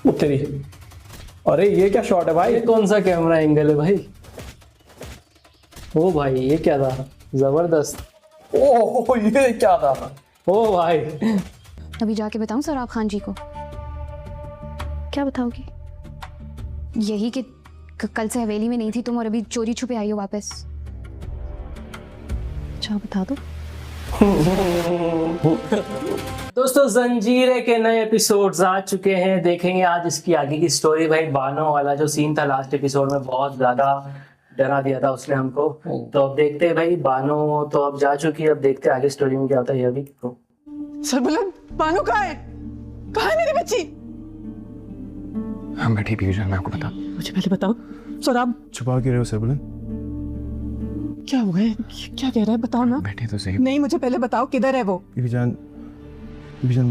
वो तेरी, अरे ये क्या शॉट है भाई? ये कौन सा कैमरा एंगल है भाई? ओ भाई ये क्या था, जबरदस्त। ओह ये क्या था? ओ भाई अभी जाके बताऊं सराब खान जी को? क्या बताओगी? यही कि कल से हवेली में नहीं थी तुम और अभी चोरी छुपे आई हो वापस। अच्छा बता दो। दोस्तों, जंजीरे के नए एपिसोड्स आ चुके हैं। देखेंगे आज इसकी आगे की स्टोरी। भाई बानो वाला जो सीन था लास्ट एपिसोड में, बहुत ज्यादा डरा दिया था उसने हमको। तो अब देखते हैं भाई, बानो तो अब जा चुकी है, अब देखते हैं आगे स्टोरी में क्या होता है। ये अभी सरबुलंद, बानो कहाँ है? कहाँ है मेरी बच्ची? हम बैठी पी मैं आपको बता। मुझे पहले बताओ सराब छुपा क्यों रहे हो सरबुलंद? क्या हुआ है? क्या कह रहा है? बताओ ना। बैठे तो सही। नहीं, मुझे पहले बताओ किधर है वो? बीबी जान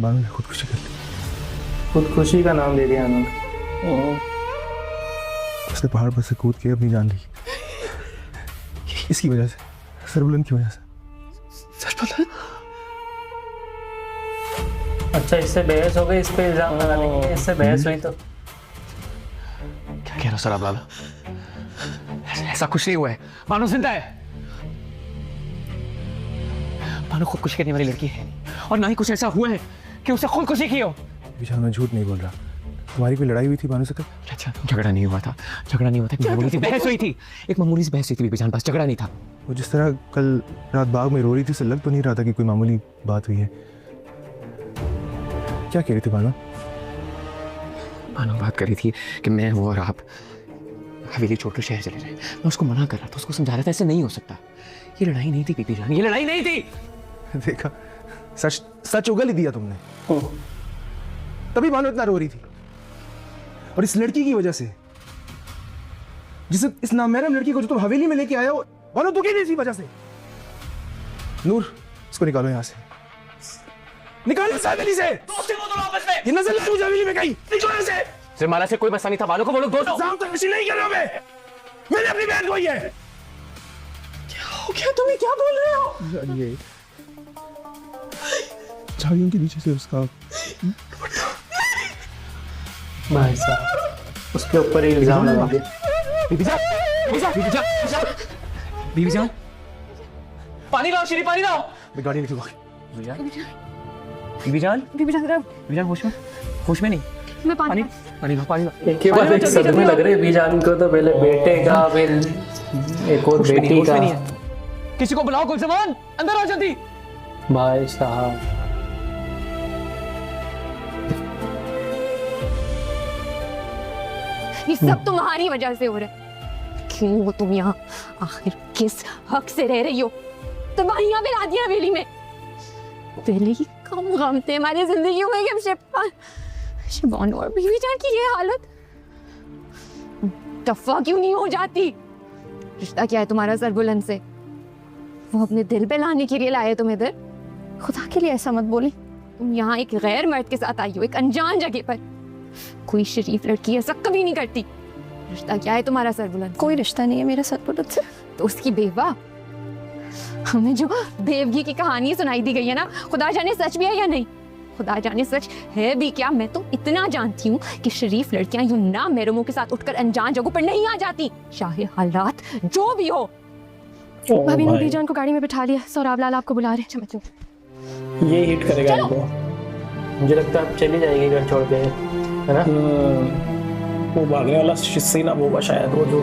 बानो ने खुदकुशी कर ली। खुदकुशी का नाम दे दिया उन्होंने। उसने पहाड़ पर से कूद के अपनी जान ली। इसकी वजह से, सरबुलंद की वजह से। सरबुलंद? अच्छा, इससे बहस हो गई, इस पे इल्जाम लगाने की। इससे बहस हुई तो क्या कह रहा हो सराब लाला? ऐसा कुछ नहीं हुआ है। बानो जिंदा है। बानो खुदकुशी करने वाली लड़की है और ना ही कुछ ऐसा हुआ है कि उसे खुदकुशी की हो। बीबी मैं झूठ नहीं बोल रहा। तुम्हारी कोई लड़ाई हुई थी बानो से कल? अच्छा, झगड़ा नहीं हुआ था। झगड़ा नहीं हुआ था, मामूली सी बहस हुई थी। एक मामूली सी बहस हुई थी बीबी जान, बस झगड़ा नहीं था। वो जिस तरह कल रात बाग में रो रही थी, उसे लग तो नहीं रहा था कि कोई मामूली बात हुई है। क्या कह रही थी बानो? बानो बात कर रही थी कि मैं, वो और आप हवेली छोड़कर शहर चले जाए। मैं उसको मना कर रहा था, उसको समझा रहा था ऐसे नहीं हो सकता। ये लड़ाई नहीं थी बीबी जान, ये लड़ाई नहीं थी। देखा, सच उगल ही दिया तुमने। तभी बानो इतना रो रही थी। और इस लड़की की वजह से, जिसे इस नामहरम लड़की को जो तुम हवेली में लेके आए हो, बानो दुखी नहीं इसी वजह से। नूर, इसको निकालो यहाँ से। निकालो इस हवेली से। ये नजर लग मुझे हवेली में कहीं। निकलो यहाँ से। सिरमाला से कोई मसला नहीं था, बानो को बोलो दोस्त। इल्जाम तो नशी नहीं कर रहा मैं। मैंने अपनी बहन को ही है। क्या हो गया? तुम्हें क्या बोल रहे हो? ये झाड़ियों के नीचे से उसका भाई साहब उसके ऊपर ही इल्जाम लगा दिया। बीबी जान, बीबी जान, बीबी जान, बीबी जान, पानी लाओ श्री, पानी लाओ। मैं गाड़ी निकलवा। बीबी जान, बीबी जान बीबी जान होश में नहीं। मैं पानी पानी लाओ, पानी लाओ। एक के बाद एक सदमे लग रहे हैं बीजान को। तो पहले बेटे का, फिर एक और बेटी का। किसी को बुलाओ, गुलजमान अंदर आओ जल्दी। भाई साहब ये सब तुम्हारी वजह से हो रहा है। क्यों हो तुम यहाँ? आखिर किस हक से रह रही हो? तबाहियां मिला दी हवेली में। पहले ही कम गम थे हमारी जिंदगी में, अब शिबानो और बीवी जान की ये हालत। दफा क्यों नहीं हो जाती? रिश्ता क्या है तुम्हारा सरबुलंद से? वो अपने दिल पे लाने के लिए लाए तुम इधर। खुदा के लिए ऐसा मत बोले। तुम यहाँ एक गैर मर्द के साथ आई हो, एक अनजान जगह पर। कोई शरीफ लड़की ऐसा कभी नहीं करती। रिश्ता क्या है तुम्हारा सरबुलंद? कोई रिश्ता नहीं है मेरा सरबुलंद से। तो उसकी बेवा, हमें जो बेवगी की कहानी सुनाई दी गई है ना, खुदा जाने सच भी है या नहीं। खुदा जाने सच है भी क्या। मैं तो इतना जानती हूँ कि शरीफ लड़कियां यूं ना मेहरमों के साथ उठकर अनजान जगहों पर नहीं आ जाती, चाहे हालात जो भी हो। भाभी ने बीजान को गाड़ी में बिठा लिया। सौराब लाल आपको बुला रहे हैं। ये हिट करेगा इनको। मुझे लगता है अब चली जाएगी घर छोड़ के, है ना? वो भागने वाला सीन अब होगा शायद, वो जो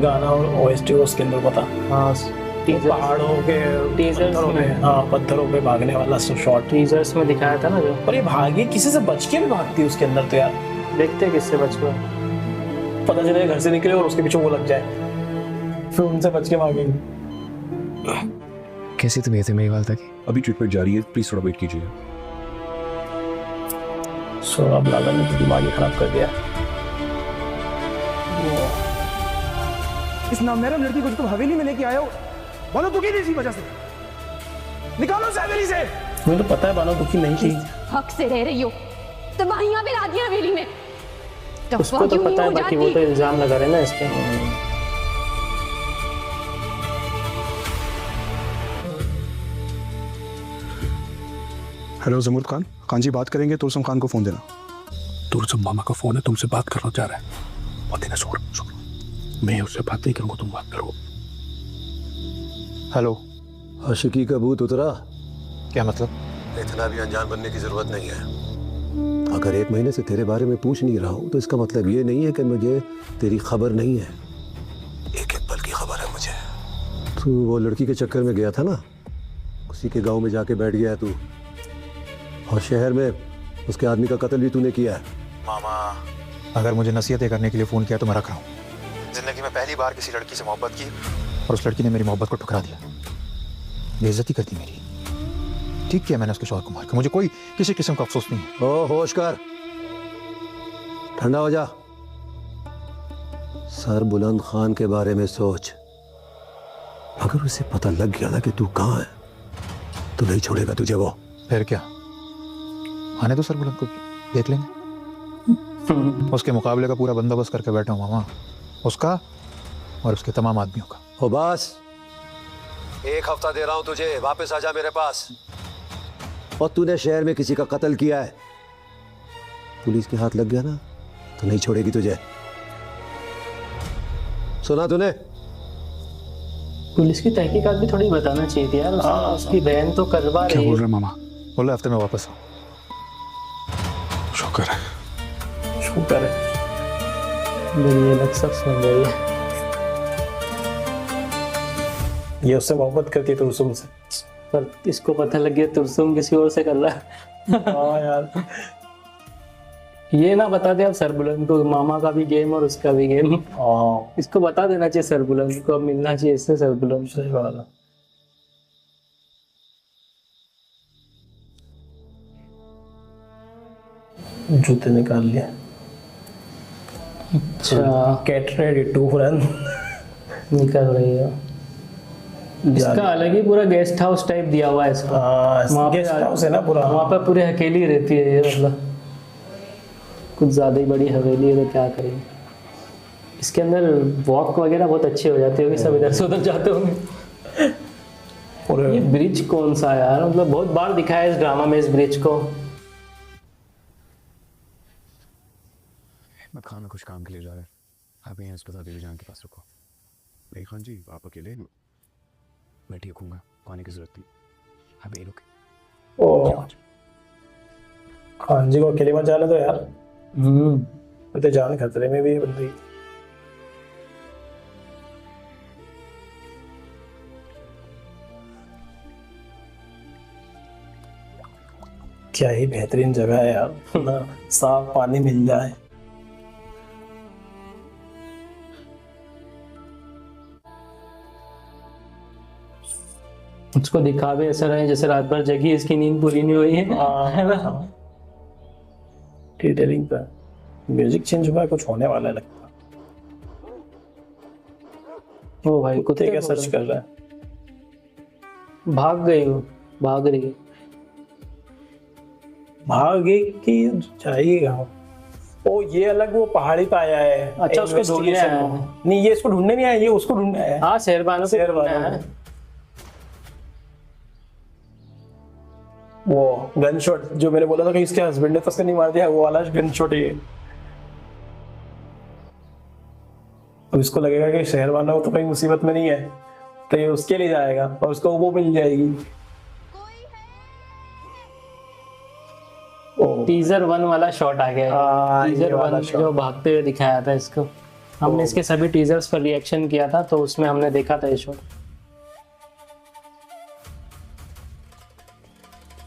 गाना और ओएसटी उसके अंदर पता। हाँ, पहाड़ों के पत्थरों पे, हाँ पत्थरों पे भागने वाला शॉट टीजर्स में दिखाया था ना जो। और ये भागी किसी से बच के भी भागती है उसके अंदर। तो यार देखते हैं किससे बच गए। पता चले घर से निकले और उसके पीछे वो लग जाए, फिर उनसे बच के भागेंगे। कैसी तबीयत है मेरी वालदा की? अभी ट्रीटमेंट जारी है, प्लीज थोड़ा वेट कीजिए। सौरभ लाला ने तो दिमाग ही खराब कर दिया। इस नामहरम लड़की को जो तुम हवेली में लेके आए हो, बानो दुखी नहीं इसी वजह से। निकालो इस हवेली से। मुझे तो पता है बानो दुखी नहीं थी। हक से रह रही हो। तबाहियां मिला दी हवेली में। उसको तो पता है, बाकी वो तो इल्जाम लगा रहे ना इस पे। हेलो जमूर खान जी बात करेंगे, तुलसम खान को फोन देना। तुरसम मामा का फोन है, तुमसे बात करना चाह रहा है। बहुत देना शोर शोर। मैं उससे बात नहीं करूंगा, तुम बात करो। हेलो। आशिकी का भूत उतरा? क्या मतलब? इतना भी अनजान बनने की जरूरत नहीं है। अगर 1 महीने से तेरे बारे में पूछ नहीं रहा हूं तो इसका मतलब ये नहीं है कि मुझे तेरी खबर नहीं है। एक एक पल की खबर है मुझे। तू वो लड़की के चक्कर में गया था ना, उसी के गांव में जाके बैठ गया तू, और शहर में उसके आदमी का कत्ल भी तूने किया है। मामा, अगर मुझे नसीहतें करने के लिए फ़ोन किया तो मैं रख रहा हूँ। ज़िंदगी में पहली बार किसी लड़की से मोहब्बत की और उस लड़की ने मेरी मोहब्बत को ठुकरा दिया, बेइज्जती कर दी मेरी। ठीक किया मैंने उसके शौहर को मार के, मुझे कोई किसी किस्म का अफसोस नहीं है। ओ होश कर, ठंडा हो जा। सर बुलंद खान के बारे में सोच। अगर उसे पता लग गया ना कि तू कहाँ है तो नहीं छोड़ेगा तुझे वो। फिर क्या, आने दो सर बुलंद को, देख लेंगे। उसके मुकाबले का पूरा बंदोबस्त करके बैठा हूँ मामा, उसका और उसके तमाम आदमियों का। ओ बस, 1 हफ्ता दे रहा हूं तुझे, वापस आ जा मेरे पास। और तूने शहर में किसी का कत्ल किया है, पुलिस के हाथ लग गया ना तो नहीं छोड़ेगी तुझे। सुना तूने? पुलिस की तहकीकात भी थोड़ी बताना चाहिए थी यार। उसकी बहन तो करवा क्या रही बोल है। रहे मामा? बोला हफ्ते में वापस आओ। शुक्र है। शुक्र है मेरी ये लग सब सुन रही है। ये उससे मोहब्बत करती है तुरसुम से, पर इसको पता लग गया तुरसुम किसी और से कर रहा है। हाँ यार, ये ना बता दे अब सरबुलंद को, मामा का भी गेम और उसका भी गेम। हाँ इसको बता देना चाहिए सरबुलंद को, अब मिलना चाहिए इससे सरबुलंद। सही बात है। जूते निकाल लिए। अच्छा, गेट रेडी टू रन। निकल रही है। इसका अलग ही पूरा गेस्ट हाउस टाइप दिया हुआ है इसका। वहाँ पे गेस्ट हाउस है ना पूरा। वहाँ पे पूरे अकेली रहती है ये, मतलब कुछ ज़्यादा ही बड़ी हवेली है तो क्या करेंगे। इसके अंदर वॉक वगैरह बहुत अच्छे हो जाते होंगे, सब इधर से उधर जाते होंगे। पूरे ये ब्रिज कौन सा है यार, मतलब बहुत बार दिखाया है इस ड्रामा में इस ब्रिज को। मैं खाना कुछ काम के लिए जा रहा है, आप यहीं अस्पताल बीबी जान के पास रुको। नहीं खान जी, आप अकेले? मैं ठीक हूँगा, पानी की जरूरत थी, आप यहीं रुके। ओ खान जी को अकेले मत जाने दो यार, तो जान खतरे में भी है बंदी। क्या ही बेहतरीन जगह है यार ना, साफ पानी मिल जाए। उसको दिखावे ऐसा रहे जैसे रात भर जगी, इसकी नींद पूरी नहीं हुई है। डिटेलिंग पर म्यूजिक चेंज हुआ है, कुछ होने वाला है लगता है। ओ भाई, कुत्ते क्या सर्च कर रहा है? भाग गई वो, भाग रही है। भागे कि जाइएगा। ओ ये अलग वो पहाड़ी पे आया है। अच्छा, उसको ढूंढने आया है। नहीं, ये इसको ढूंढने नहीं आया, ये उसको ढूंढने आया है। हाँ, शेरबानो को शेरबानो। ढूंढना है। वो गन शॉट जो मैंने बोला था कि इसके हस्बैंड ने तो उसका नहीं मार दिया, वो वाला गन शॉट है। अब इसको लगेगा कि शहरवाना तो कहीं मुसीबत में नहीं है, तो ये उसके लिए जाएगा और उसको वो मिल जाएगी। टीजर 1 वाला शॉट आ गया है। टीजर ये वाला 1 shot। जो भागते हुए दिखाया था इसको, हमने इसके सभी टीजर्स पर रिएक्शन किया था, तो उसमें हमने देखा था ये शॉट।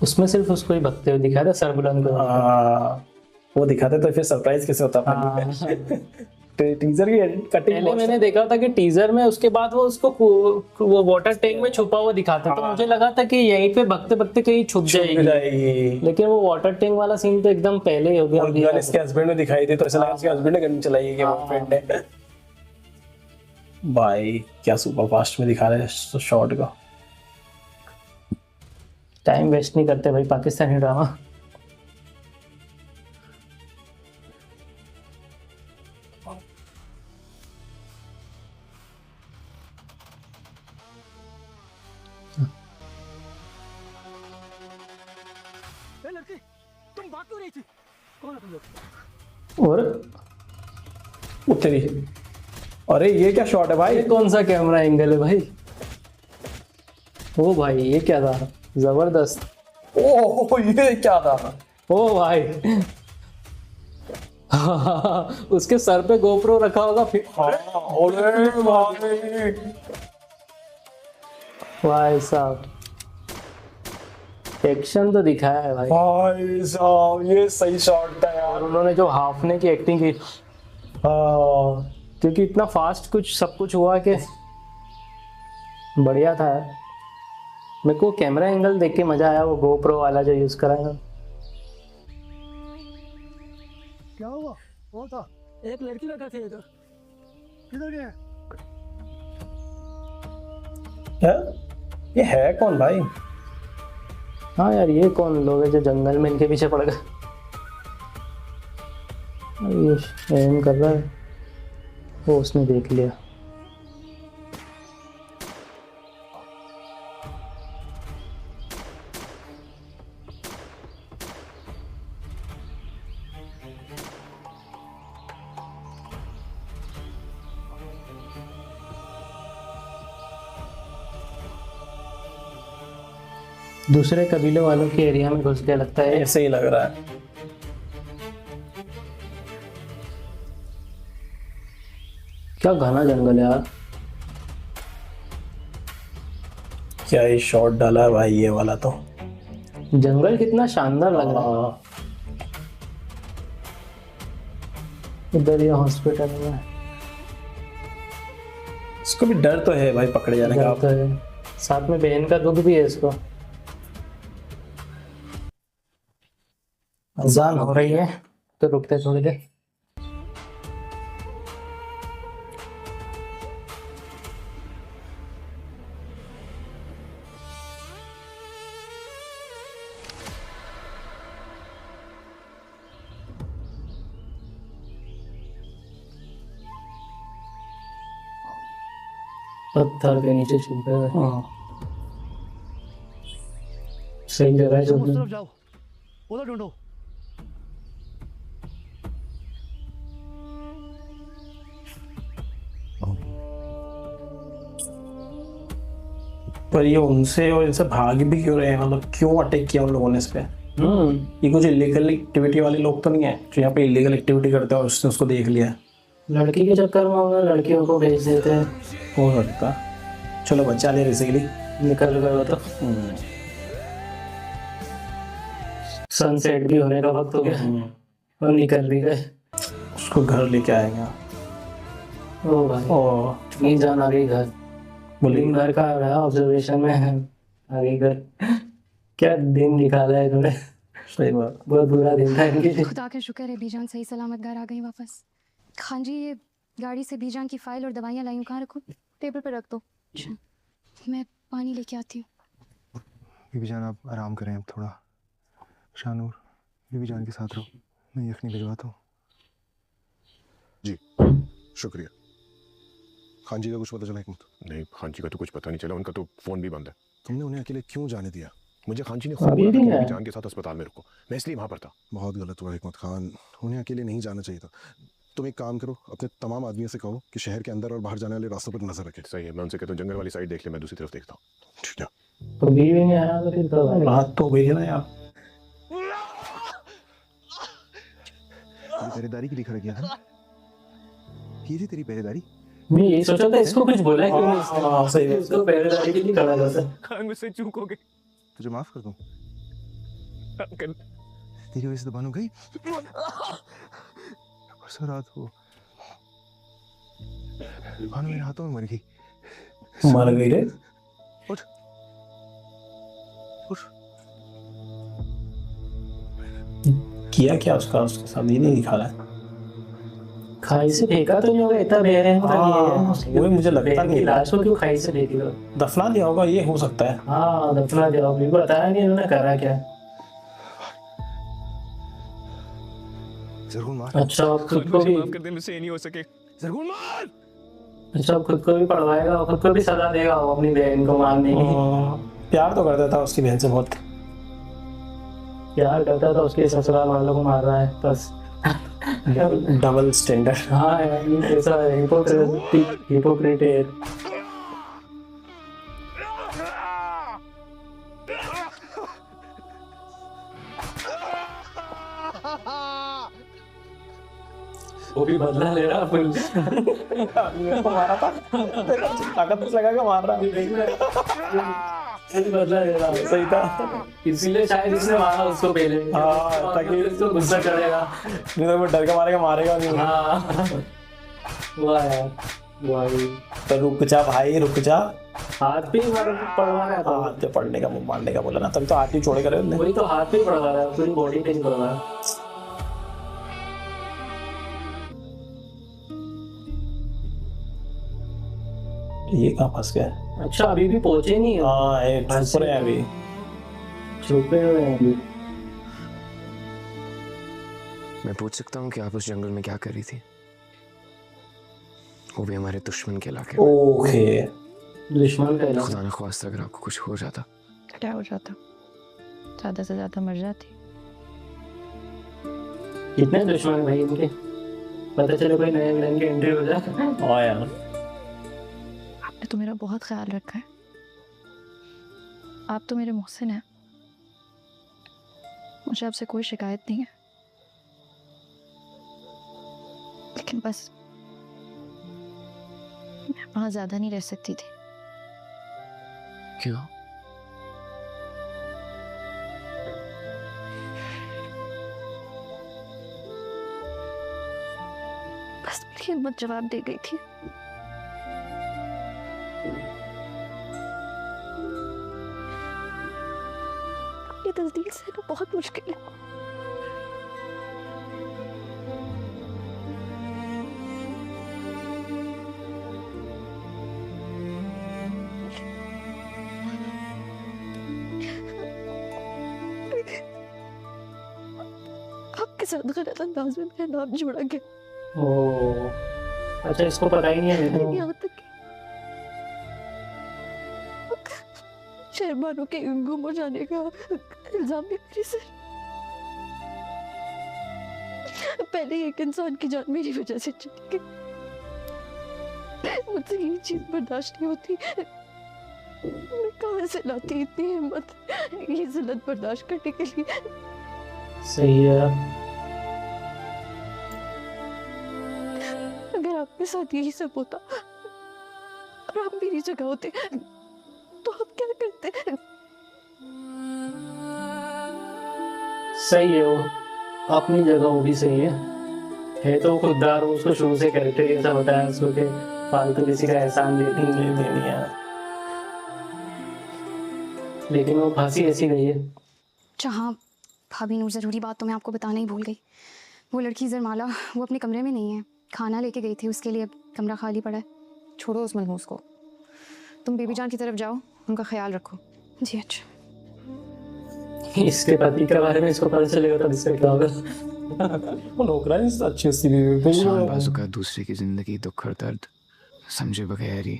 उसमें सिर्फ उसको ही भगते हुए दिखाया था, सरबुलंद को। वो दिखाते तो फिर सरप्राइज कैसे होता? टीजर की कटिंग पहले मैंने देखा था कि टीजर में, उसके बाद वो उसको वो वाटर टैंक में छुपा हुआ दिखाते, तो मुझे लगा था कि यहीं पे भगते भगते कहीं छुप जाएगी, लेकिन वो वाटर टैंक वाला सीन तो एकदम पहले ही हो गया। गन इसके हस्बैंड ने दिखाई थी तो ऐसा लगा इसके हस्बैंड ने गन चलाई है कि वो फ्रेंड है। भाई क्या सुपर फास्ट में दिखा रहे हैं शॉट का। टाइम वेस्ट नहीं करते भाई पाकिस्तानी ड्रामा। लड़के, तुम भाग क्यों रही थी? कौन है तुम लोग? और उतरी। अरे ये क्या शॉट है भाई? ये कौन सा कैमरा एंगल है भाई? ओ भाई ये क्या था, जबरदस्त। ओह ये क्या था? ओ भाई उसके सर पे गोप्रो रखा होगा फिर। अरे भाई भाई साहब एक्शन तो दिखाया है भाई। भाई साहब ये सही शॉट था यार। और उन्होंने जो हाफने की एक्टिंग की, हाँ क्योंकि इतना फास्ट कुछ सब कुछ हुआ कि बढ़िया था यार। मेरे को कैमरा एंगल देख के मजा आया, वो गोप्रो वाला जो यूज करा है ना। क्या हुआ? कौन था? एक लड़की लगा थे इधर। किधर गया? ये है कौन भाई? हाँ यार ये कौन लोग है जो जंगल में इनके पीछे पड़ गए? ये एम कर रहा है, वो उसने देख लिया। दूसरे कबीले वालों के एरिया में घुस गया लगता है। ऐसे ही लग रहा है। क्या घना जंगल है यार। क्या ये शॉट डाला है भाई ये वाला तो। जंगल कितना शानदार लग रहा है। इधर ये हॉस्पिटल है। इसको भी डर तो है भाई पकड़े जाने का। तो है। साथ में बहन का दुख भी है इसको। अजान हो रही है तो रुकते थोड़ी देर। पत्थर के नीचे छुपे हुए। सही जगह है। उस तरफ जाओ, उधर ढूंढो। पर ये उनसे और इनसे भाग भी क्यों रहे हैं? मतलब क्यों अटैक किया उन लोगों ने इस पे? ये कुछ इलीगल एक्टिविटी वाले लोग तो नहीं है जो यहाँ पे इलीगल एक्टिविटी करते हैं और उसने उसको देख लिया? लड़की के चक्कर में होगा, लड़कियों को भेज देते हैं। हो सकता। चलो बचा लिया बेसिकली। निकल गया तो सनसेट भी होने का वक्त हो गया और निकल भी गए। उसको घर लेके आएगा। ओ भाई ये जान आ गई घर। दिन भर का रहा ऑब्जर्वेशन में है, आ गई घर। क्या दिन निकाला है इन्होंने। सही बात। बहुत बुरा दिन था इनके। खुदा का शुक्र है बीजान सही सलामत घर आ गई वापस। खान जी ये गाड़ी से बीजान की फाइल और दवाइयाँ लाई हूँ, कहाँ रखूँ? टेबल पर रख दो। अच्छा मैं पानी लेके आती हूँ। बीबी जान आप आराम करें अब थोड़ा। शानूर बीबी जान के साथ रहो, मैं यखनी भिजवाता हूँ। जी शुक्रिया। खान जी का कुछ पता चला हिकमत? नहीं खान जी का तो कुछ पता नहीं चला, उनका तो फोन भी बंद है। तुमने उन्हें अकेले क्यों जाने दिया? मुझे खान जी ने खुद बोला था कि बीबी जान के साथ अस्पताल में रुको, मैं इसलिए वहां पर था। बहुत गलत हुआ हिकमत खान, उन्हें अकेले नहीं जाना चाहिए था। तुम एक काम करो, अपने तमाम आदमियों से कहो कि शहर के अंदर और बाहर जाने वाले रास्तों पर नजर रखे। सही है, मैं उनसे कहता हूँ जंगल वाली साइड देख ले, मैं दूसरी तरफ देखता हूँ। ठीक है। तो बीवी नहीं आया तो फिर कब आएगा? रात तो हो गई है ना यार। पहरेदारी के लिए खड़ा किया था। ये थी तेरी पहरेदारी? मैं ये सोचा था इसको कुछ बोला क्यों नहीं? सही है। इसको पहरेदारी के लिए खड़ा करता। खान मुझसे चूक हो गई। तुझे माफ कर दूं? अंकल तेरी वजह से तो बानू गई। परसों रात को बानू मेरे हाथों में मर गई। मर गई रे? उठ उठ। किया क्या उसका साथ ये नहीं दिखा रहा है। खाई से फेंका तो नहीं होगा, इतना बेरहम वही मुझे लगता नहीं। लाश को क्यों खाई से फेंकी हो? दफना दिया होगा, ये हो सकता है। हाँ दफना दिया होगा, बताया नहीं इन्होंने करा क्या। जरूर मार। अच्छा आप खुद को भी माफ कर दे, मुझसे ये नहीं हो सके। जरूर मार। अच्छा आप खुद को भी पढ़वाएगा और खुद को भी सजा देगा वो अपनी बहन को मारने की। प्यार तो करता था उसकी बहन से बहुत। प्यार करता था, उसके ससुराल वालों को मार रहा है बस। Double standard. हाँ यार, ये ऐसा हिपोक्रेट है। वो भी बदला ले रहा फुल। मारा था, ताकत लगा के मार रहा। बदला ले रहा, सही था। इसीलिए शायद इसने मारा उसको पहले। हाँ, ताकि उसको गुस्सा चढ़ेगा। नहीं तो वो डर के मारेगा नहीं। हाँ, वाह यार, वाह। तो रुक जा भाई, रुक जा। हाथ पे पड़वा रहा था। हाथ पे पड़ने का, मुंह मारने का बोला ना, तभी तो हाथ ही छोड़े करे उसने। वही तो, हाथ पे पड़वा रहा है, पूरी बॉडी पे नहीं पड़वा रहा। ये कहाँ फंस गया? अच्छा, अभी भी पहुंचे नहीं हो? हाँ, ये छुप रहे हैं अभी। छुपे हुए हैं अभी। मैं पूछ सकता हूँ कि आप उस जंगल में क्या कर रही थी? वो भी हमारे दुश्मन के इलाके में। ओके, दुश्मन का इलाका। खुदा न ख्वास्ता अगर आपको कुछ हो जाता। क्या हो जाता? ज़्यादा से ज़्यादा मर जाती। कितने दुश्मन है भाई इनके? पता चले कोई नए विलन की एंट्री हो जाए। हाँ यार, आपने तो मेरा बहुत ख्याल रखा है। आप तो मेरे मोहसिन हैं। मुझे आपसे कोई शिकायत नहीं है, लेकिन बस मैं वहाँ ज़्यादा नहीं रह सकती थी। क्यों? बस मेरी हिम्मत जवाब दे गई थी। ये तस्दीक से तो बहुत मुश्किल है। आपके साथ गलत अंदाज में मेरा नाम जोड़ा गया। ओह, अच्छा, इसको पता ही नहीं है। यहाँ तक शहरबानों के गुम हो जाने का इल्जाम भी मेरे सर। पहले एक इंसान की जान मेरी वजह से चली गई। मुझसे ये चीज बर्दाश्त नहीं होती। मैं कहाँ से लाती इतनी हिम्मत ये जिल्लत बर्दाश्त करने के लिए। सही है। अगर आपके साथ यही सब होता और आप मेरी जगह होते तो आप क्या करते? सही है, वो अपनी जगह वो भी सही है तो खुददार। उसको शुरू से कैरेक्टर ऐसा बताया उसको कि फालतू किसी का एहसान लेती नहीं है, लेकिन वो फांसी ऐसी गई है। जहाँ भाभी नूर, ज़रूरी बात तो मैं आपको बताना ही भूल गई। वो लड़की जरमाला, वो अपने कमरे में नहीं है। खाना लेके गई थी, उसके लिए कमरा खाली पड़ा है। छोड़ो उस मनहूस को, तुम बीबी जान की तरफ जाओ, उनका ख्याल रखो। जी अच्छा। इसके पति के बारे में इसको पता चलेगा तब इसका क्या होगा। वो नौकरानी अच्छी सी शान बाजू का दूसरे की जिंदगी, दुख और दर्द समझे बगैर ही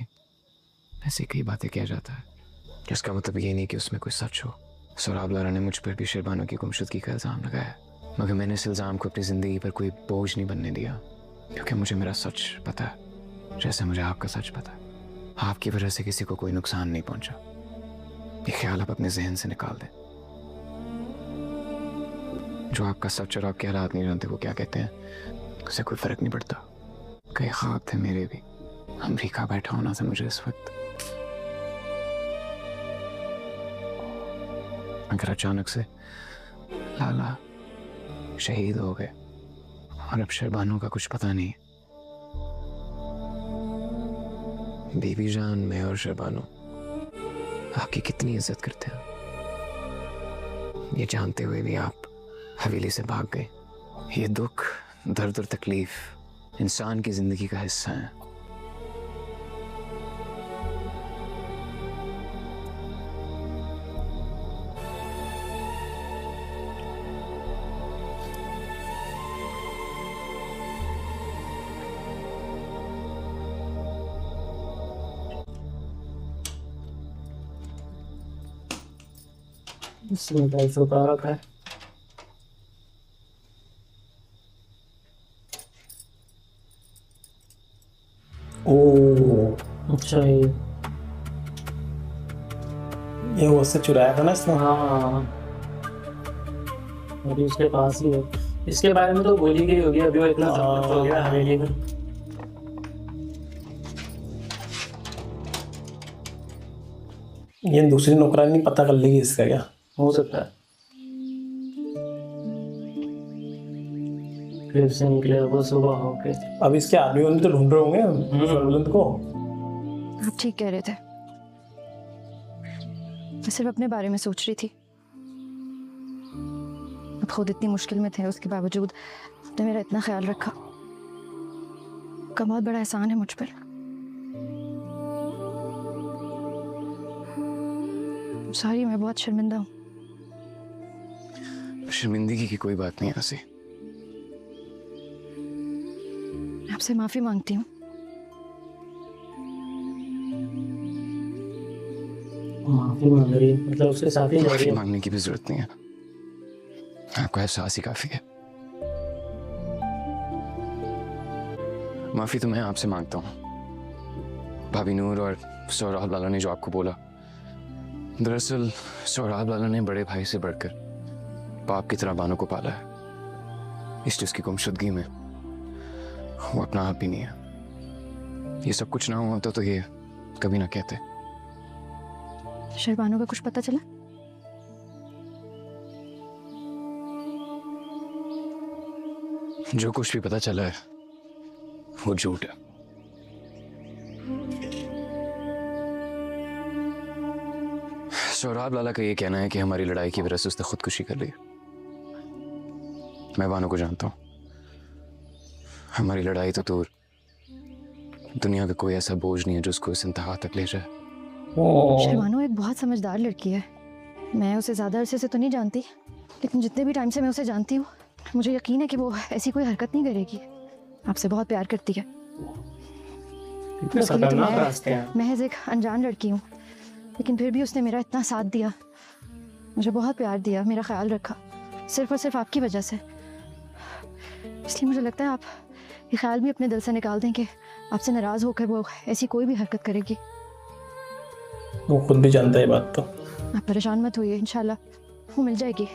ऐसी कई बातें कह जाता है, जिसका मतलब ये नहीं कि उसमें कोई सच हो। सोराब लारा ने मुझ पर भी शहरबानों की गुमशुदगी का इल्ज़ाम लगाया, मगर मैंने इस इल्ज़ाम को अपनी ज़िंदगी पर कोई बोझ नहीं बनने दिया, क्योंकि मुझे मेरा सच पता है, जैसे मुझे आपका सच पता है। आपकी वजह से किसी को कोई नुकसान नहीं पहुंचा। ये ख्याल आप अपने जहन से निकाल दें। जो आपका सच और आपके हालात नहीं जानते वो क्या कहते हैं, उससे कोई फर्क नहीं पड़ता। कई ख्वाब थे मेरे भी, अमेरिका बैठा होना था मुझे इस वक्त। अगर अचानक से लाला शहीद हो गए और अब शहरबानों का कुछ पता नहीं। बीबी जान, मैं और शहरबानों आपकी कितनी इज्जत करते हैं, ये जानते हुए भी आप हवेली से भाग गए। ये दुख, दर्द और तकलीफ इंसान की जिंदगी का हिस्सा है। इसमें पैसा उतारा था। ओ अच्छा ये वो उससे चुराया था ना इसने। हाँ, अभी उसके पास ही है। इसके बारे में तो बोली गई होगी, अभी वो इतना सब कुछ हो गया हवेली में। ये दूसरी नौकरानी पता कर लेगी इसका क्या? हो सकता है फिर से निकले वो सुबह होके। अब इसके आदमी वाले तो ढूंढ रहे होंगे सरबुलंद को। आप ठीक कह रहे थे, मैं सिर्फ अपने बारे में सोच रही थी। अब खुद इतनी मुश्किल में थे, उसके बावजूद आपने मेरा इतना ख्याल रखा, का बहुत बड़ा एहसान है मुझ पर। सॉरी, मैं बहुत शर्मिंदा हूँ। शर्मिंदगी की कोई बात नहीं आसी। आपसे माफी मांगती हूँ। माफी मांग रही है, मतलब उसके साथ ही जा रही माफी है। मांगने की भी जरूरत नहीं है, आपका एहसास ही काफी है। माफी तो मैं आपसे मांगता हूँ। भाभी नूर और सोहराब लाला ने जो आपको बोला, दरअसल सोहराब लाला ने बड़े भाई से बढ़कर बाप की तरह बानो को पाला है, इसलिए उसकी गुमशुदगी में वो अपना आप भी नहीं है। ये सब कुछ ना होता तो ये कभी ना कहते। शरबानो का कुछ पता चला? जो कुछ भी पता चला है वो झूठ है। सोहराब लाला का ये कहना है कि हमारी लड़ाई की वजह से उसने खुदकुशी कर ली। मैं बानो को जानता हूं, हमारी लड़ाई तो दूर, दुनिया का कोई ऐसा बोझ नहीं है जो उसको इस इंतहा तक ले जाए। शरबानो एक बहुत समझदार लड़की है। मैं उसे ज्यादा अरसे से तो नहीं जानती, लेकिन जितने भी टाइम से मैं उसे जानती हूँ, मुझे यकीन है कि वो ऐसी कोई हरकत नहीं करेगी। आपसे बहुत प्यार करती है। उसके लिए तो मैं महज एक अनजान लड़की हूँ, लेकिन फिर भी उसने मेरा इतना साथ दिया, मुझे बहुत प्यार दिया, मेरा ख्याल रखा, सिर्फ और सिर्फ आपकी वजह से। इसलिए मुझे लगता है आप ये ख्याल भी अपने दिल से निकाल दें कि आपसे नाराज होकर वो ऐसी कोई भी हरकत करेगी। वो खुद भी जानता है बात तो। आप परेशान मत होइए, इंशाल्लाह वो मिल जाएगी।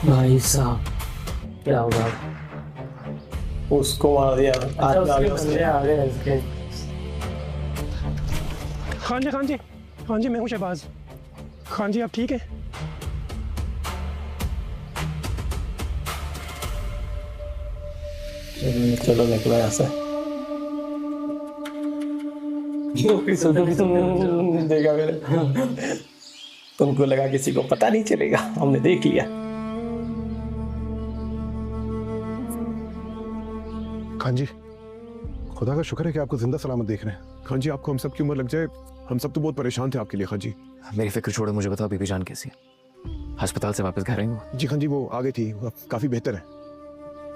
भाई साहब क्या होगा? उसको मार दिया। अच्छा, उसके बंदे आ गए इसके। खान जी, खान जी, खान जी, मैं हूँ शहबाज। खान जी आप ठीक हैं? चलो निकलो यहाँ से। देखा मैंने, तुमको लगा किसी को पता नहीं चलेगा, हमने देख लिया। खान जी, खुदा का शुक्र है कि आपको जिंदा सलामत देख रहे हैं। खान जी, आपको हम सब की उम्र लग जाए, हम सब तो बहुत परेशान थे आपके लिए। खान जी, मेरी फिक्र छोड़ो, मुझे बताओ बीबी जान कैसी है? अस्पताल से वापस घर आई वो? जी खान जी, वो आ गई थी, वो काफी बेहतर है।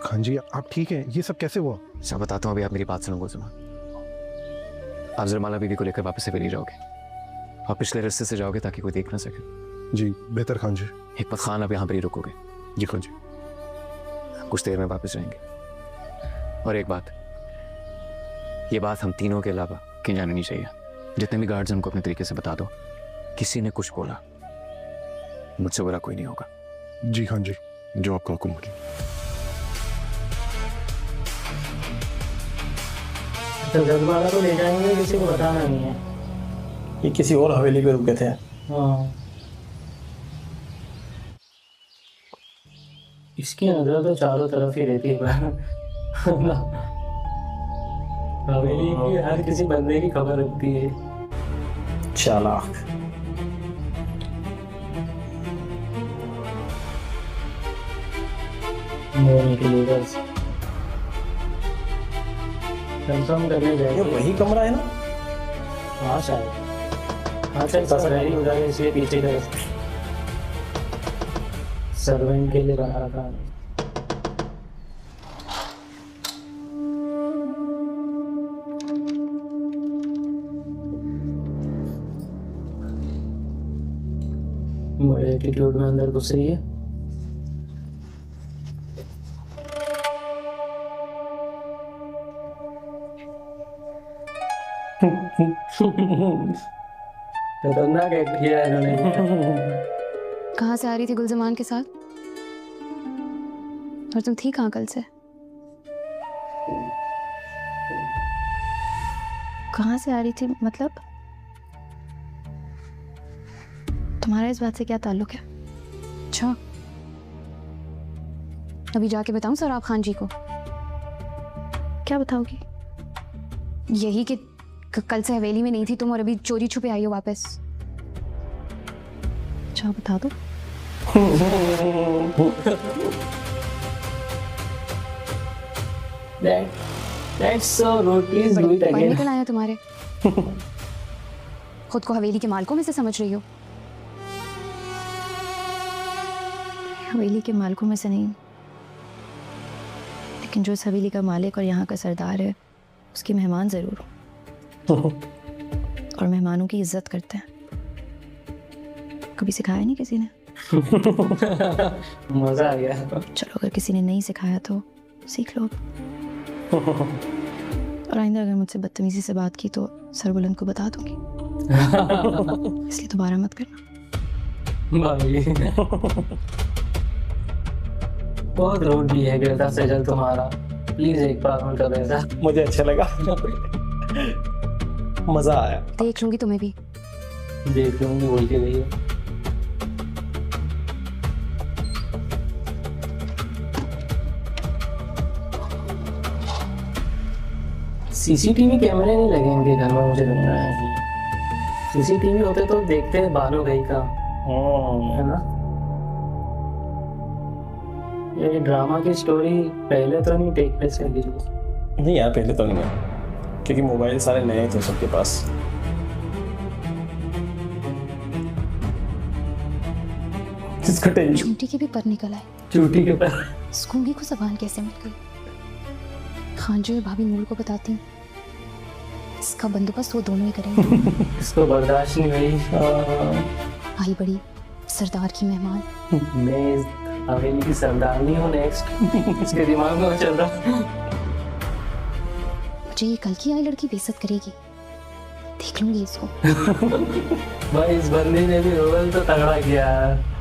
खान जी आप ठीक हैं? ये सब कैसे हुआ? सब बताता हूँ, अभी आप मेरी बात सुनो गुलजुमा। आप जरमाला बीबी को लेकर वापस हवेली जाओगे और पिछले रास्ते से जाओगे ताकि कोई देख ना सके। जी बेहतर खान जी। हिकमत खान आप यहाँ पर ही रुकोगे। जी खान जी। कुछ देर में वापस जाएंगे। और एक बात, ये बात हम तीनों के अलावा कहीं जानी नहीं चाहिए। जितने भी गार्ड्स हैं उनको अपने तरीके से बता दो, किसी ने कुछ बोला मुझसे बुरा कोई नहीं होगा। जी खान जी, जो आपका हुक्म हो। तो जगवाला को ले जाएंगे, किसी को बताना नहीं है। ये किसी और हवेली पे रुके थे। हाँ, इसकी नजर तो चारों तरफ ही रहती है। हवेली की हर किसी बंदे की खबर रखती है। चालाक। मोने के लिए बस कंफर्म करने जाएंगे। वही कमरा है ना? हाँ शायद। अच्छा ससुराली हो जाएगा इसलिए पीछे का सर्वेंट के लिए बना रखा है। बड़े एटीट्यूड में अंदर घुस रही है। खतरनाक एक्ट किया है इन्होंने। कहाँ से आ रही थी गुलजमान के साथ? और तुम थी कहाँ कल से? कहाँ से आ रही थी मतलब? तुम्हारा इस बात से क्या ताल्लुक है? अच्छा, अभी जाके बताऊं सराब खान जी को? क्या बताओगी? यही कि कल से हवेली में नहीं थी तुम और अभी चोरी छुपे आई हो वापस। अच्छा बता दो। That's so rude. Please do it पढ़ again. निकल आया तुम्हारे। खुद को हवेली के मालिकों में से समझ रही हो? हवेली के मालिकों में से नहीं, लेकिन जो इस हवेली का मालिक और यहाँ का सरदार है उसकी मेहमान ज़रूर हूँ। और मेहमानों की इज्जत करते हैं। कभी सिखाया नहीं किसी ने। मजा आ गया। चलो अगर किसी ने नहीं सिखाया तो सीख लो। और आइंदा अगर मुझसे बदतमीजी से बात की तो सरबुलंद को बता दूंगी। इसलिए दोबारा मत करना। बहुत रूड भी है गिरता सजल तुम्हारा। प्लीज एक बार और कर ऐसा। मुझे अच्छा लगा। मजा आया। देख लूंगी तुम्हें भी। देख लूंगी बोल के गई है। सीसीटीवी कैमरे नहीं लगे इनके घर में, मुझे लग रहा है। सीसीटीवी होते तो देखते हैं बानो गई का, है ना। ये ड्रामा की स्टोरी पहले तो नहीं टेक प्लेस कर दी? नहीं यार पहले तो नहीं है, क्योंकि मोबाइल सारे नए थे सबके पास। किसका टेंशन? चूंटी के भी पर निकल आए। चूंटी के पर? स्कूंगी को जबान कैसे मिल गई? खानजी और भाभी नूर को बताती हूँ। इसका बंदोबस्त वो दोनों ही करेंगे। इसको बर्दाश्त नहीं हुई। आई बड़ी सरदार की मेहमान। मैं हवेली की सरदारनी हूँ नेक्स्ट। इसके दिमाग में चल रहा। मुझे ये कल की आई लड़की बेइज्जत करेगी, देख लूंगी इसको। भाई इस बंदी ने भी रोल तो तगड़ा किया है।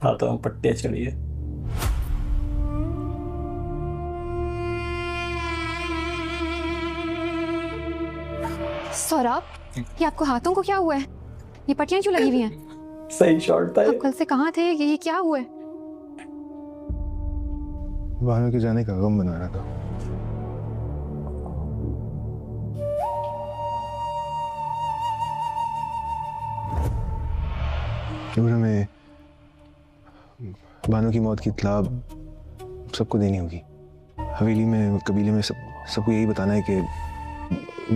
हाँ तो पट्टियाँ चढ़ी है। सौरभ, ये आपको हाथों को क्या हुआ है? ये पट्टियां क्यों लगी हुई हैं? सही शॉट था। आप कल से कहाँ थे? ये क्या हुआ है? बानो के जाने का गम बना रहा था। क्योंकि हमें बानो की मौत की इत्तला सबको देनी होगी। हवेली में कबीले में सबको यही बताना है कि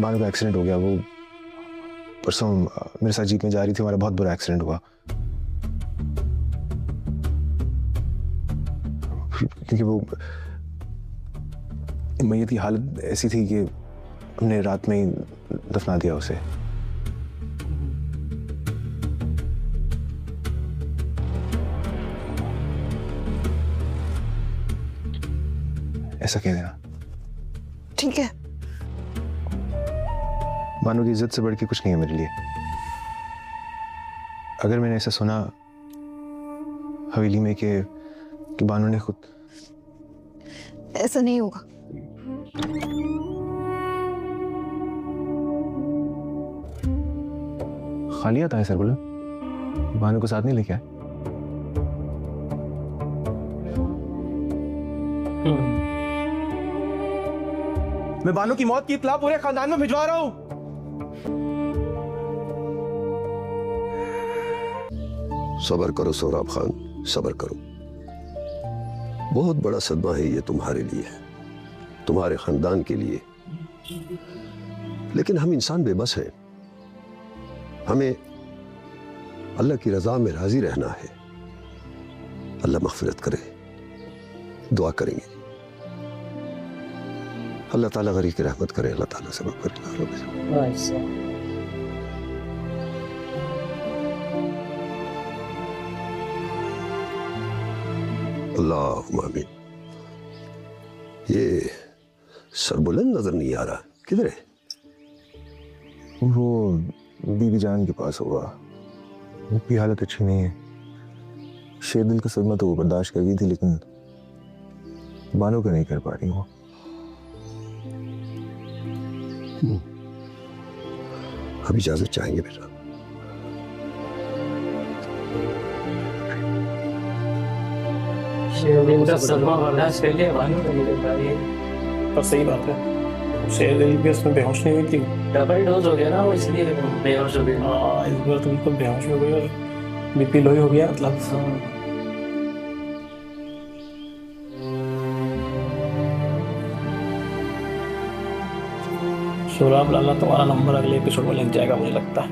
बानो का एक्सीडेंट हो गया। वो परसों मेरे साथ जीप में जा रही थी, हमारा बहुत बुरा एक्सीडेंट हुआ। क्योंकि वो मैयत की हालत ऐसी थी कि हमने रात में ही दफना दिया उसे। ऐसा कह देना। ठीक है। बानो की इज्जत से बढ़ के कुछ नहीं है मेरे लिए। अगर मैंने ऐसा सुना हवेली में कि बानो ने खुद, ऐसा नहीं होगा। खाली आता है सरबुला, बानो को साथ नहीं लेके आए। मैं बानो की मौत की इत्तला पूरे खानदान में भिजवा रहा हूं। सब्र करो सौरभ खान, सब्र करो। बहुत बड़ा सदमा है ये तुम्हारे लिए। तुम्हारे खानदान के लिए, लेकिन हम इंसान बेबस हैं। हमें अल्लाह की रजा में राजी रहना है। अल्लाह मग़फ़िरत करे, दुआ करेंगे अल्लाह ताला गरीब की रहमत करे, अल्लाह ताला से माफ़ करे। अल्लाहुम्मा आमीन। ये सरबुलंद नजर नहीं आ रहा, किधर है? वो बीबी जान के पास होगा, उनकी हालत अच्छी नहीं है। शेर दिल का सदमा तो वो बर्दाश्त कर गई थी, लेकिन बानो का नहीं कर पा रही वो। अब इजाजत चाहेंगे बेटा। पर सही बात है, शेर दिल भी उसमें बेहोश नहीं हुई थी, डबल डोज हो गया ना वो, इसलिए बेहोश हो गई। हाँ, इस बार तो बिल्कुल बेहोश हो गई और बीपी लो ही हो गया मतलब। सोराब लाला तुम्हारा नंबर अगले एपिसोड में लग जाएगा मुझे लगता है।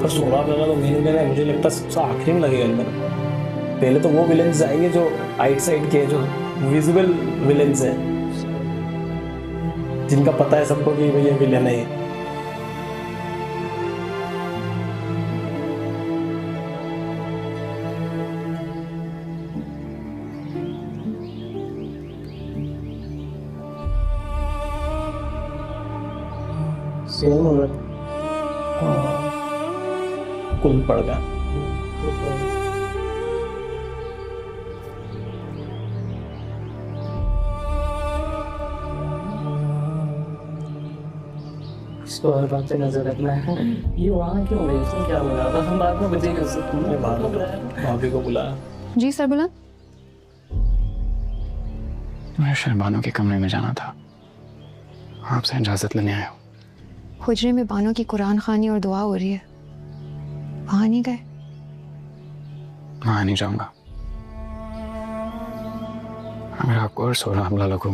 पर सोराब लाला तो मेन विलन है, मुझे लगता है सबसे आखिरी में लगेगा इनमें। पहले तो वो विलेंस आएंगे जो आउटसाइड के, जो विजिबल विलेंस हैं, जिनका पता है सबको कि भैया विलेन है। कुल पड़ गया। इसको हर बात पे नजर रखना है। ये वहाँ क्यों गई? उसने क्या बोला था? हम बाद में बचे कर सकते हैं। भाभी को बुलाया। जी सरबुलंद। मैं शहबानों के कमरे में जाना था, आपसे इजाजत लेने आया हूँ। हुजरे में बानों की कुरान खानी और दुआ हो रही है, वहां नहीं गए? वहां नहीं जाऊंगा। अगर आपको और सोराब लाला को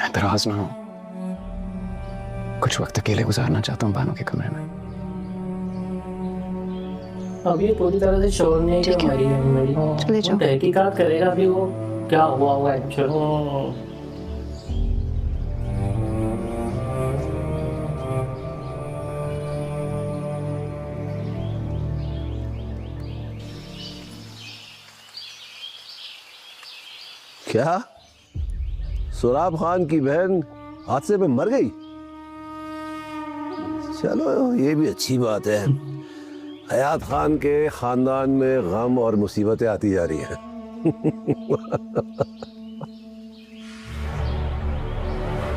एतराज ना हो, कुछ वक्त अकेले गुजारना चाहता हूँ बानों के कमरे में। अब ये पूरी तरह से शोर नहीं है कि मरी है मेरी। चले जाओ। तहकीकात करेगा अभी वो क्या हुआ होगा एक्चुअली। क्या सोराब खान की बहन हादसे में मर गई? चलो ये भी अच्छी बात है। हयात खान के खानदान में गम और मुसीबतें आती जा रही हैं।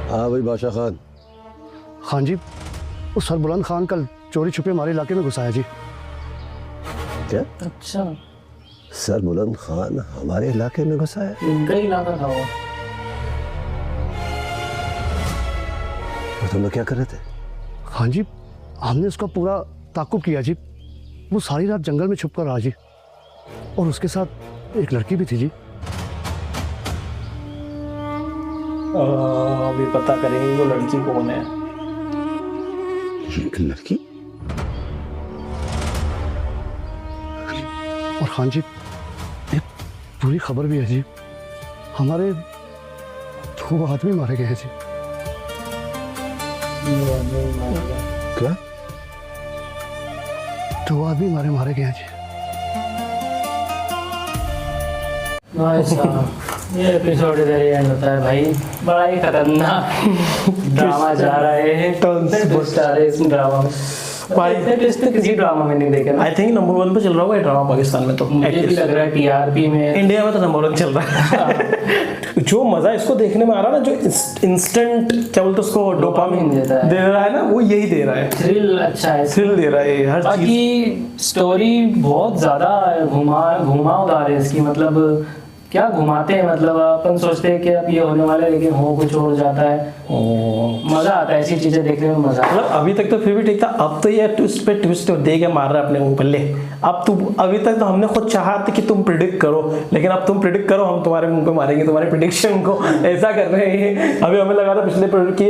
हाँ भाई बादशाह खान। हाँ जी, वो सरबुलंद खान कल चोरी छुपे हमारे इलाके में घुसाया जी। क्या? अच्छा, सरबुलंद खान हमारे इलाके में घुसा है? इनका ही इलाका था वो। तो तुम लोग क्या कर रहे थे? हाँ जी, हमने उसका पूरा ताकुब किया जी। वो सारी रात जंगल में छुप कर रहा जी, और उसके साथ एक लड़की भी थी जी। अभी पता करेंगे वो लड़की कौन है। लड़की? और हाँ जी, एक पूरी खबर भी है जी। हमारे 2 आदमी मारे गए हैं जी। क्या? 2 आदमी मारे गए हैं जी। ये एपिसोड इधर ही एंड होता है भाई। बड़ा ही खतरनाक ड्रामा जा रहा है। ट्विस्ट आ रहे हैं इस ड्रामा में। ट्विस्ट तो किसी ड्रामा में नहीं देखे ना। आई थिंक नंबर 1 पे चल रहा होगा ये ड्रामा पाकिस्तान में तो। मुझे भी लग रहा है टीआरपी में। इंडिया में तो नंबर 1 चल रहा है। जो मजा इसको देखने में आ रहा है ना, जो इंस्टेंट क्या बोलते उसको डोपामिन दे रहा है ना, वो यही दे रहा है। थ्रिल अच्छा है, थ्रिल दे रहा है हर चीज। बाकी स्टोरी बहुत ज्यादा घुमावदार है इसकी। मतलब क्या घुमाते हैं, मतलब अपन सोचते हैं कि अब ये होने वाला है, लेकिन हो कुछ और जाता है। मजा आता है ऐसी चीजें देखने में, मजा। मतलब अभी तक तो फिर भी ठीक था, अब तो ये ट्विस्ट पे ट्विस्ट दे के मार रहा है अपने मुंह पर। ले अब तुम अभी तक तो हमने खुद चाहा था कि तुम प्रिडिक्ट करो, लेकिन अब तुम प्रिडिक्ट करो, हम तुम्हारे मुंह पे मारेंगे तुम्हारे प्रिडिक्शन को। ऐसा कर रहे हैं। अभी हमें लगा था पिछले प्रिडिक्ट की,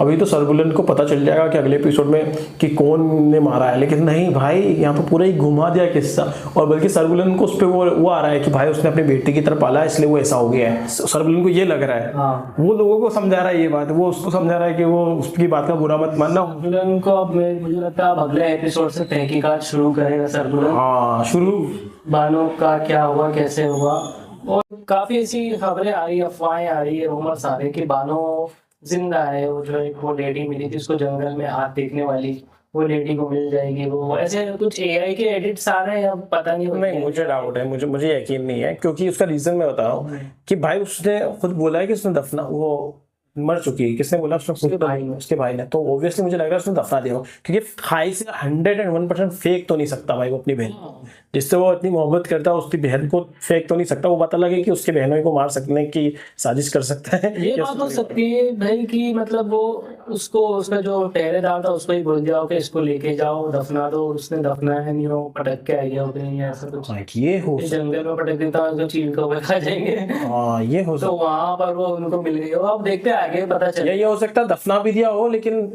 अभी तो सर्वुलेंट को पता चल जाएगा कि अगले एपिसोड में कि कौन ने मारा है, लेकिन नहीं भाई, यहाँ पे पूरा ही घुमा दिया किस्सा। और बल्कि सर्वुलेंट को उस पर वो आ रहा है कि भाई उसने अपनी बेटी की तरफ पाला इसलिए वो ऐसा हो गया है। सर्वुलेंट को ये लग रहा है। वो लोगों को समझा रहा है ये बात, वो उसको समझा रहा है कि वो उसकी बात का बुरा मत मानना। सर्वुलेंट को अब मुझे लगता है अब अगले एपिसोड से तहकीकात शुरू करेगा सर्वुलेंट। हाँ शुरू, बानो का क्या हुआ, कैसे हुआ। और काफी ऐसी खबरें आ रही है, अफवाहें आ रही है, रूमर्स आ रहे हैं कि बानो जिंदा है। वो जो एक वो लेडी मिली थी उसको जंगल में हाथ देखने वाली, वो लेडी को मिल जाएगी। वो ऐसे कुछ एआई के एडिट्स आ रहे हैं, अब पता नहीं। नहीं मुझे डाउट है, मुझे यकीन नहीं है, क्योंकि उसका रीजन मैं बता रहा हूँ कि भाई उसने खुद बोला है कि उसने दफना, वो मर चुकी है। किसने बोला? उसके भाई ने। तो ऑब्वियसली मुझे लग रहा है उसने दफना दिया, क्योंकि खाई से 101% फेक तो नहीं सकता भाई वो अपनी बहन, जिससे वो इतनी मोहब्बत करता है उसकी बहन को फेक तो नहीं सकता। वो पता लगे कि उसके बहनों को मार सकने की साजिश कर सकता है। ये बात हो सकती है भाई कि मतलब वो उसको, उसका जो पहरेदार था उसको ही बोल दिया कि इसको लेके जाओ दफना दो, उसने दफनाया नहीं हो, पटक के आई हो कहीं, ऐसा कुछ। ये हो जंगल में पटक देता है तो चील को खा जाएंगे। हाँ ये हो तो वहां पर वो उनको मिल गई हो। अब देखते हैं आगे पता चले। ये हो सकता है दफना भी दिया हो, लेकिन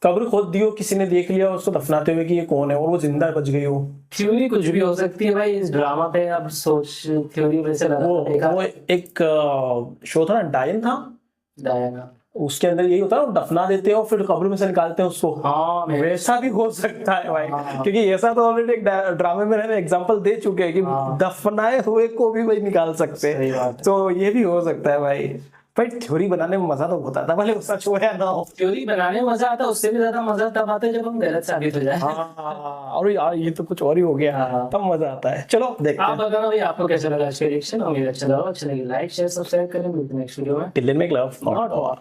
कब्र खोद दी हो, किसी ने देख लिया उसको दफनाते हुए कि ये कौन है, और वो जिंदा बच गई हो। थ्योरी कुछ भी हो सकती है भाई इस ड्रामा पे। अब सोच थ्योरी वैसे लगा वो एक शो था ना, डायना, उसके अंदर यही होता है ना, दफना देते हो फिर कब्र में से निकालते हैं उसको। हाँ वैसा भी हो सकता है भाई। क्योंकि ऐसा तो ऑलरेडी एक ड्रामे में मैंने एग्जांपल दे चुके हैं कि दफनाए हुए को भी भाई निकाल सकते हैं। तो ये भी हो सकता है भाई। भाई थ्योरी बनाने में मजा तो बहुत आता है, भले वो सच हो या ना हो। थ्योरी बनाने में मजा आता है, उससे भी ज्यादा मजा तब आता है जब हम गलत साबित हो जाए। और यार ये तो कुछ और ही हो गया, तब मजा आता है। चलो देखते हैं। आप बताना भाई आपको कैसा लगा आज का रिएक्शन। उम्मीद अच्छा लगा, अच्छा लगे लाइक शेयर सब्सक्राइब करें। मिलते हैं नेक्स्ट वीडियो में। Till then make love not war.